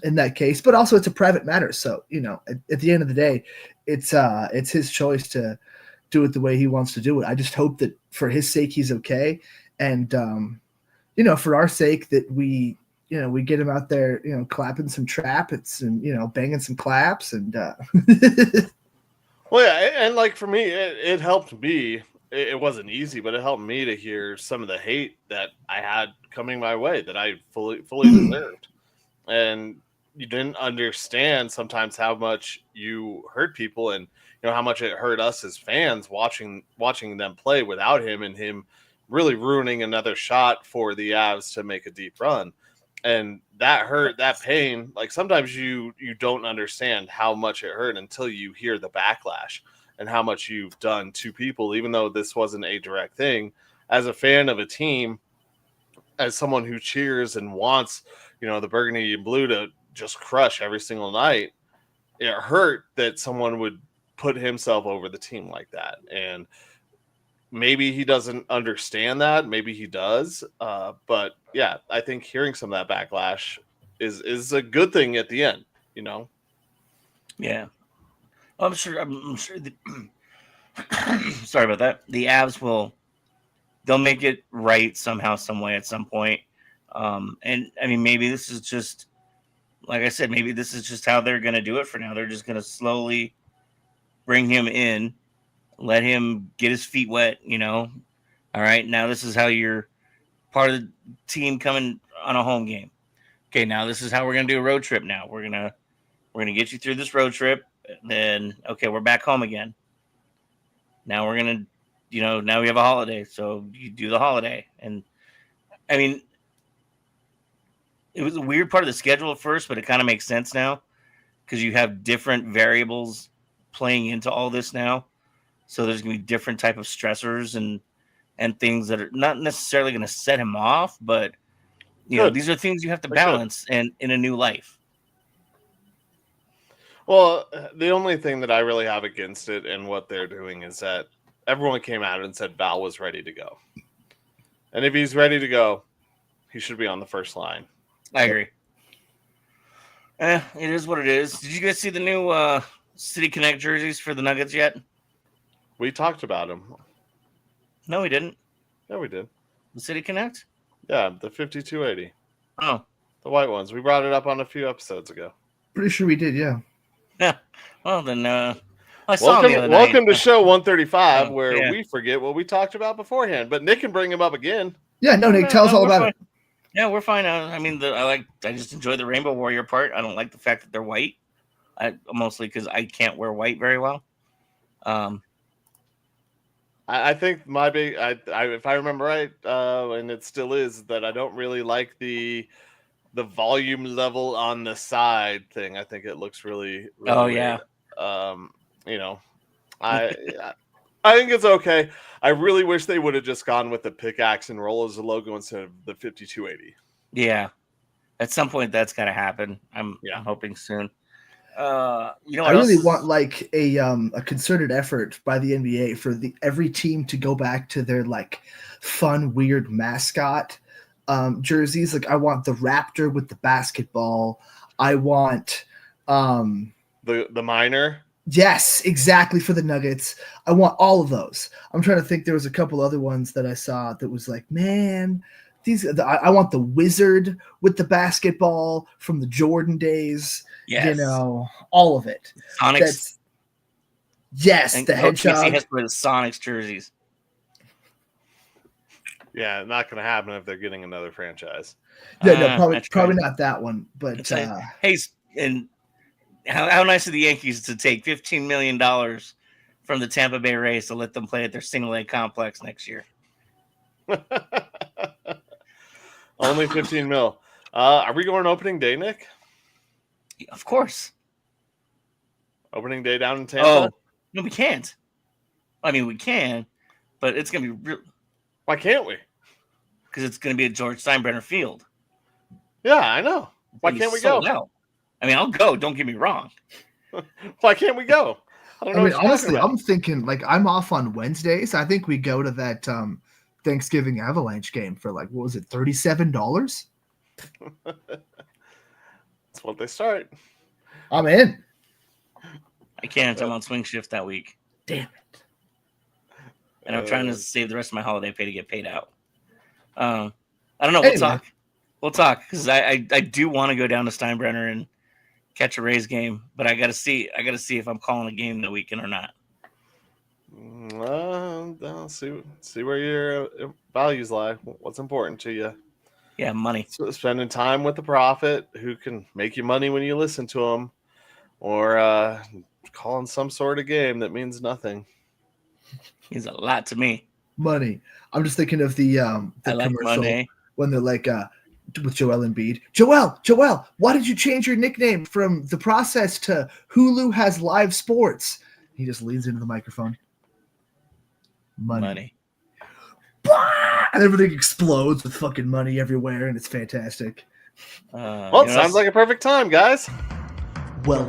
in that case, but also it's a private matter. So, you know, at the end of the day, it's his choice to do it the way he wants to do it. I just hope that for his sake, he's okay. And, you know, for our sake that we get him out there, you know, clapping some trappets and, you know, banging some claps and,
Well, yeah. And like for me, it helped me. It wasn't easy, but it helped me to hear some of the hate that I had coming my way that I fully deserved. And you didn't understand sometimes how much you hurt people and, you know, how much it hurt us as fans watching them play without him and him really ruining another shot for the Avs to make a deep run. And that hurt, that pain, like sometimes you don't understand how much it hurt until you hear the backlash and how much you've done to people, even though this wasn't a direct thing. As a fan of a team, as someone who cheers and wants, you know, the burgundy and blue to just crush every single night, it hurt that someone would put himself over the team like that. And maybe he doesn't understand that. Maybe he does. But yeah, I think hearing some of that backlash is a good thing at the end, you know?
Yeah. I'm sure that sorry about that. The Avs they'll make it right somehow, some way at some point. And I mean, maybe this is just, like I said, maybe this is just how they're going to do it for now. They're just going to slowly bring him in, let him get his feet wet, you know. All right, now this is how you're part of the team coming on a home game. Okay, now this is how we're going to do a road trip now. We're going to get you through this road trip. Then, okay, we're back home again. Now we're going to, you know, now we have a holiday. So you do the holiday. And I mean, it was a weird part of the schedule at first, but it kind of makes sense now because you have different variables playing into all this now. So there's going to be different type of stressors and things that are not necessarily going to set him off, but you know, these are things you have to balance and in a new life.
Well, the only thing that I really have against it and what they're doing is that everyone came out and said Val was ready to go. And if he's ready to go, he should be on the first line.
I agree. It is what it is. Did you guys see the new City Connect jerseys for the Nuggets yet?
We talked about them.
No, we didn't.
Yeah, we did.
The City Connect?
Yeah, the 5280.
Oh.
The white ones. We brought it up on a few episodes ago.
pretty sure we did, yeah.
Yeah. Well, then I saw them the other night.
Welcome to show 135, where we forget what we talked about beforehand. But Nick can bring them up again.
Yeah, no, Nick, tell us all about it.
Yeah, we're fine. I mean, I just enjoy the Rainbow Warrior part. I don't like the fact that they're white. Mostly because I can't wear white very well.
I think my big, if I remember right, and it still is, that I don't really like the volume level on the side thing. I think it looks really weird.
Yeah.
You know, I think it's okay. I really wish they would have just gone with the pickaxe and roll as a logo instead of the 5280.
Yeah. At some point, that's got to happen. I'm hoping soon. You know
I
what
really
else?
want like a concerted effort by the NBA for every team to go back to their like fun, weird mascot jerseys. Like I want the Raptor with the basketball. I want
The minor.
yes, exactly for the Nuggets. I want all of those. I'm trying to think. There was a couple other ones that I saw that was like, man, I want the Wizard with the basketball from the Jordan days.
Yes.
You know, all of it.
Sonics.
That's yes,
And
the
Coach Mixie
hedgehog.
has to wear the Sonics jerseys.
Yeah, not going to happen if they're getting another franchise.
Yeah, no, probably
that's
probably
right.
not that one. But
Hey, and how nice of the Yankees to take $15 million from the Tampa Bay Rays to let them play at their single A complex next year.
Only 15 mil. Are we going opening day, Nick?
Of course.
Opening day down in Tampa?
Oh, no, we can't. I mean, we can, but it's going to be real.
Why can't we?
Because it's going to be at George Steinbrenner Field.
Yeah, I know. Why can't we go?
Out. I mean, I'll go. Don't get me wrong.
Why can't we go? I don't know.
I mean, honestly, I'm thinking like I'm off on Wednesdays. I think we go to that Thanksgiving Avalanche game for like what was it, $37?
That's what they start.
I'm in.
I can't. I'm on swing shift that week.
Damn it.
And I'm trying to save the rest of my holiday pay to get paid out. I don't know. We'll talk because I do want to go down to Steinbrenner and catch a Rays game, but I gotta see if I'm calling a game that weekend or not.
I'll see where your values lie. What's important to you?
Yeah, money.
So spending time with the prophet who can make you money when you listen to him, or calling some sort of game that means nothing.
Means a lot to me.
Money. I'm just thinking of the commercial when they're like with Joel Embiid. Joel, why did you change your nickname from The Process to Hulu Has Live Sports? He just leans into the microphone. Money. And everything explodes with fucking money everywhere, and it's fantastic.
Well, it sounds like a perfect time, guys.
Well,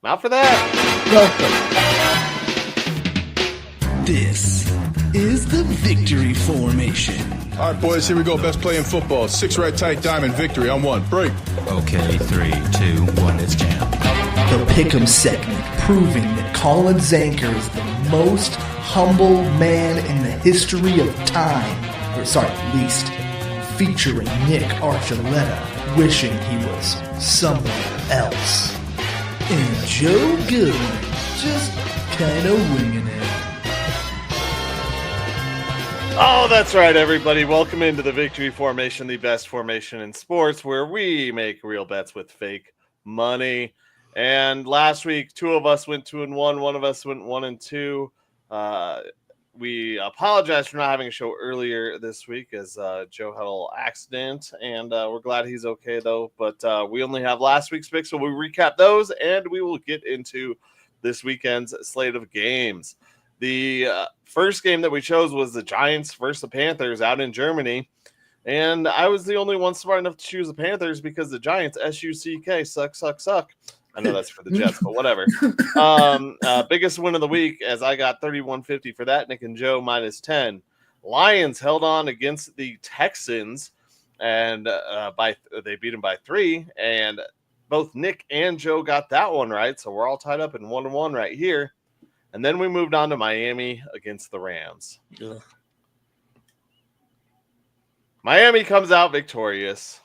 not for that.
Welcome. This is the victory formation.
All right, boys, here we go. Best play in football. 6 right tight diamond victory on 1. Break.
Okay, 3, 2, 1, it's jam.
The Pick'em segment, proving that Colin Zanker is the most humble man in the history of time. Least. Featuring Nick Archuleta, wishing he was somewhere else. And Joe Goodwin, just kind of winging it.
Oh, that's right, everybody. Welcome into the Victory Formation, the best formation in sports, where we make real bets with fake money. And last week, 2 of us went 2-1. 1 of us went 1-2. We apologize for not having a show earlier this week as Joe had a little accident, and we're glad he's okay, though. But we only have last week's picks, so we'll recap those, and we will get into this weekend's slate of games. The first game that we chose was the Giants versus the Panthers out in Germany, and I was the only one smart enough to choose the Panthers because the Giants, S-U-C-K, suck. I know that's for the Jets, but whatever. Biggest win of the week as I got 31.50 for that. Nick and Joe -10. Lions held on against the Texans, and they beat them by 3. And both Nick and Joe got that one right, so we're all tied up in 1-1 right here. And then we moved on to Miami against the Rams.
Ugh.
Miami comes out victorious.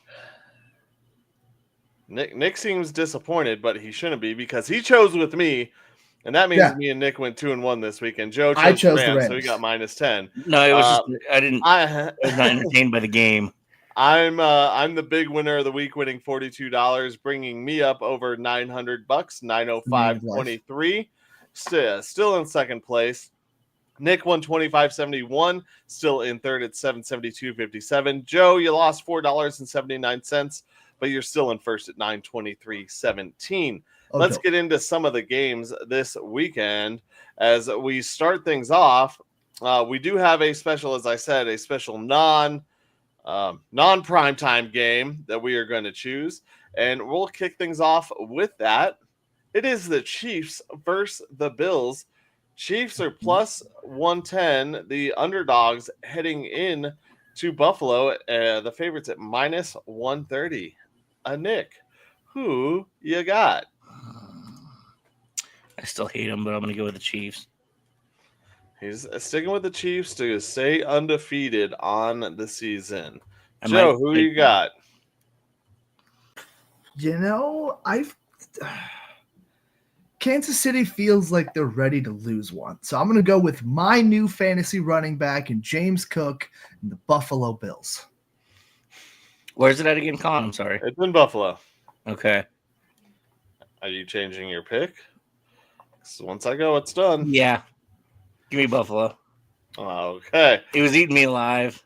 Nick seems disappointed, but he shouldn't be because he chose with me, and that means me and Nick went 2-1 this week. And Joe chose the Rams, so he got -10.
No, it was just I was not entertained by the game.
I'm the big winner of the week, winning $42, bringing me up over $900, $905.23. Still in second place. Nick won $25.71, still in third at $772.57. Joe, you lost $4.79. But you're still in first at $923.17. Let's get into some of the games this weekend. As we start things off, we do have a special, as I said, a special non-primetime game that we are going to choose. And we'll kick things off with that. It is the Chiefs versus the Bills. Chiefs are plus 110. The underdogs heading in to Buffalo. The favorites at minus 130. Nick, who you got?
I still hate him, but I'm going to go with the Chiefs.
He's sticking with the Chiefs to stay undefeated on the season.
I
Joe,
might
who
take
you got?
Kansas City feels like they're ready to lose one. So I'm going to go with my new fantasy running back and James Cook and the Buffalo Bills.
Where's it at again, Colin? I'm sorry.
It's in Buffalo.
Okay.
Are you changing your pick? 'Cause once I go, it's done.
Yeah. Give me Buffalo.
Okay.
He was eating me alive.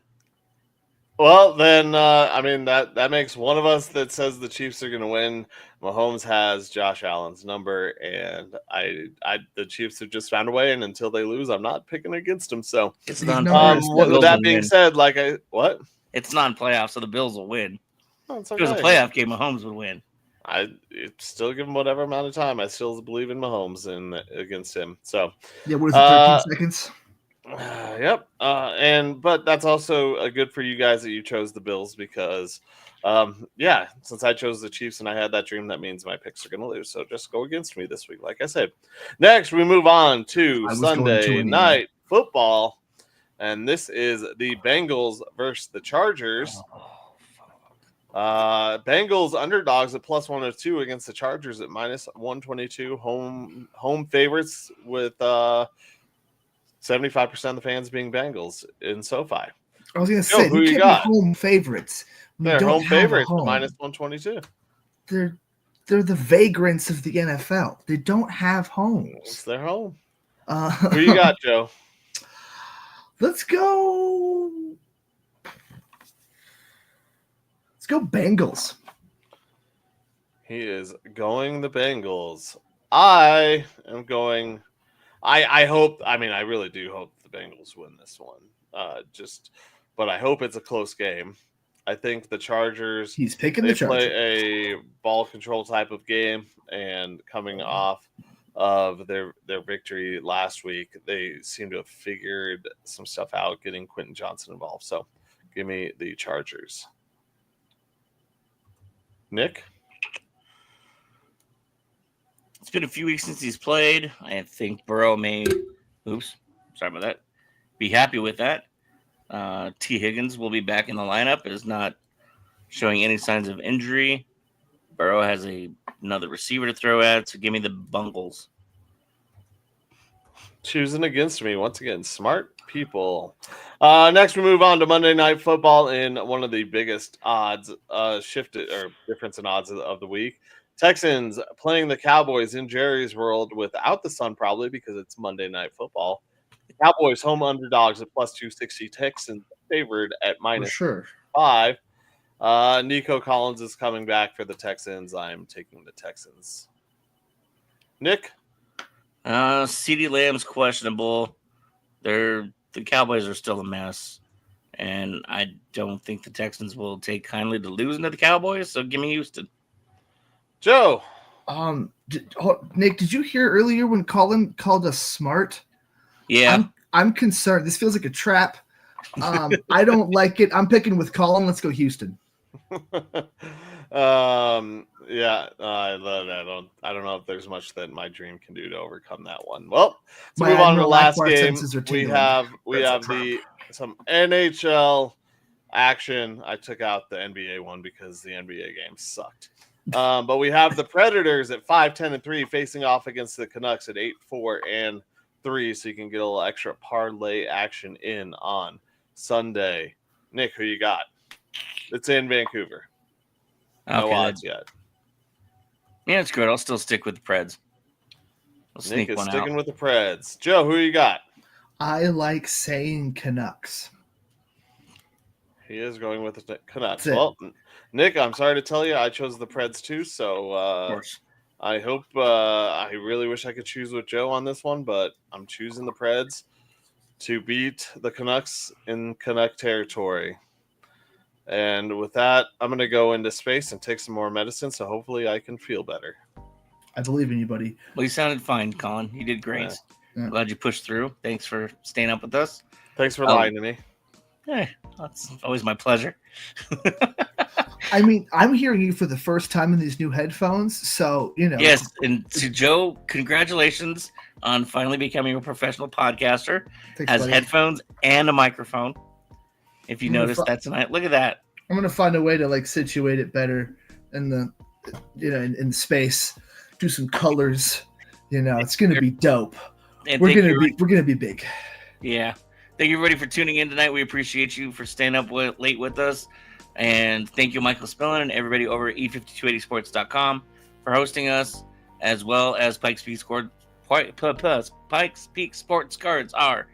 Well, then, I mean, that makes one of us that says the Chiefs are going to win. Mahomes has Josh Allen's number, and the Chiefs have just found a way, and until they lose, I'm not picking against them. So,
It's
These
non
numbers-
with that being said, what?
It's non-playoff, so the Bills will win.
Oh, it's
If it was a
okay.
playoff game, Mahomes would win.
I still give him whatever amount of time. I still believe in Mahomes against him. So,
Yeah, what is it, 13 seconds?
yep. But that's also good for you guys that you chose the Bills because, since I chose the Chiefs and I had that dream, that means my picks are going to lose. So just go against me this week, like I said. Next, we move on to Sunday night football, and this is the Bengals versus the Chargers. Bengals underdogs at plus 102 against the Chargers at minus 122. Home favorites with 75% of the fans being Bengals in SoFi.
I was going to say,
who
they
you
can't
got?
be home favorites.
They're
don't
home
have a
favorites at
home.
minus 122.
They're the vagrants of the NFL. They don't have
It's
homes.
their home. Who you got, Joe?
Let's go Bengals.
He is going the Bengals. I am going. I hope. I mean, I really do hope the Bengals win this one. But I hope it's a close game. I think the Chargers.
He's picking
They
the Chargers.
play a ball control type of game, and coming off of their victory last week, they seem to have figured some stuff out, getting Quentin Johnson involved. So, give me the Chargers. Nick?
It's been a few weeks since he's played. I think Burrow may, sorry about that, be happy with that. T. Higgins will be back in the lineup. Is not showing any signs of injury. Burrow has another receiver to throw at, so give me the Bungles.
Choosing against me once again. Smart people. Next, we move on to Monday Night Football in one of the biggest odds difference in odds of the week. Texans playing the Cowboys in Jerry's world without the sun, probably because it's Monday Night Football. The Cowboys home underdogs at plus 260. Texans favored at minus 5. Nico Collins is coming back for the Texans. I'm taking the Texans. Nick?
CeeDee Lamb's questionable. The Cowboys are still a mess, and I don't think the Texans will take kindly to losing to the Cowboys. So give me Houston.
Joe.
Nick, did you hear earlier when Colin called us smart?
Yeah,
I'm concerned. This feels like a trap. I don't like it. I'm picking with Colin. Let's go Houston.
Yeah, I don't know if there's much that my dream can do to overcome that one. Well, let's move on to the last game. We have some NHL action. I took out the NBA one because the NBA game sucked. But we have the Predators at 5-10-3 facing off against the Canucks at 8-4-3, so you can get a little extra parlay action in on Sunday. Nick, who you got? It's in Vancouver. No odds yet.
Yeah, it's good. I'll still stick with the Preds.
Nick is sticking with the Preds. Joe, who you got?
I like saying Canucks.
He is going with the Canucks. Well, Nick, I'm sorry to tell you, I chose the Preds too. So
Of course.
I hope. I really wish I could choose with Joe on this one, but I'm choosing the Preds to beat the Canucks in Canuck territory. And with that, I'm going to go into space and take some more medicine, so hopefully I can feel better.
I believe in you, buddy.
Well, you sounded fine, Colin. You did great.
Yeah.
Glad you pushed through. Thanks for staying up with us.
Thanks for lying to me.
Hey, that's always my pleasure.
I mean, I'm hearing you for the first time in these new headphones, so you know.
Yes, and to Joe, congratulations on finally becoming a professional podcaster.
Thanks,
Has
buddy.
headphones and a microphone. If you noticed that tonight, look at that.
I'm gonna find a way to like situate it better in the, in space. Do some colors. It's gonna be dope.
And
We're gonna be big.
Yeah. Thank you everybody for tuning in tonight. We appreciate you for staying up late with us. And thank you, Michael Spillane, and everybody over at e5280sports.com for hosting us, as well as Pikes Peak Sports Cards, our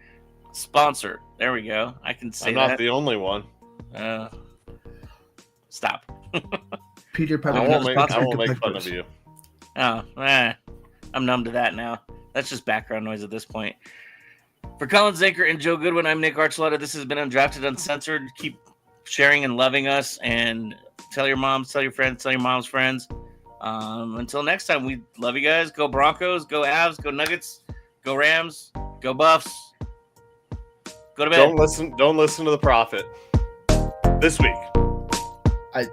sponsor. There we go. I can say
I'm
that.
not the only one.
Stop.
Peter,
I won't make fun of you.
Oh, I'm numb to that now. That's just background noise at this point. For Colin Zanker and Joe Goodwin, I'm Nick Archuleta. This has been Undrafted Uncensored. Keep sharing and loving us, and tell your moms, tell your friends, tell your mom's friends. Until next time, we love you guys. Go Broncos, go Avs, go Nuggets, go Rams, go Buffs. Go to bed.
Don't listen to the prophet this week.
I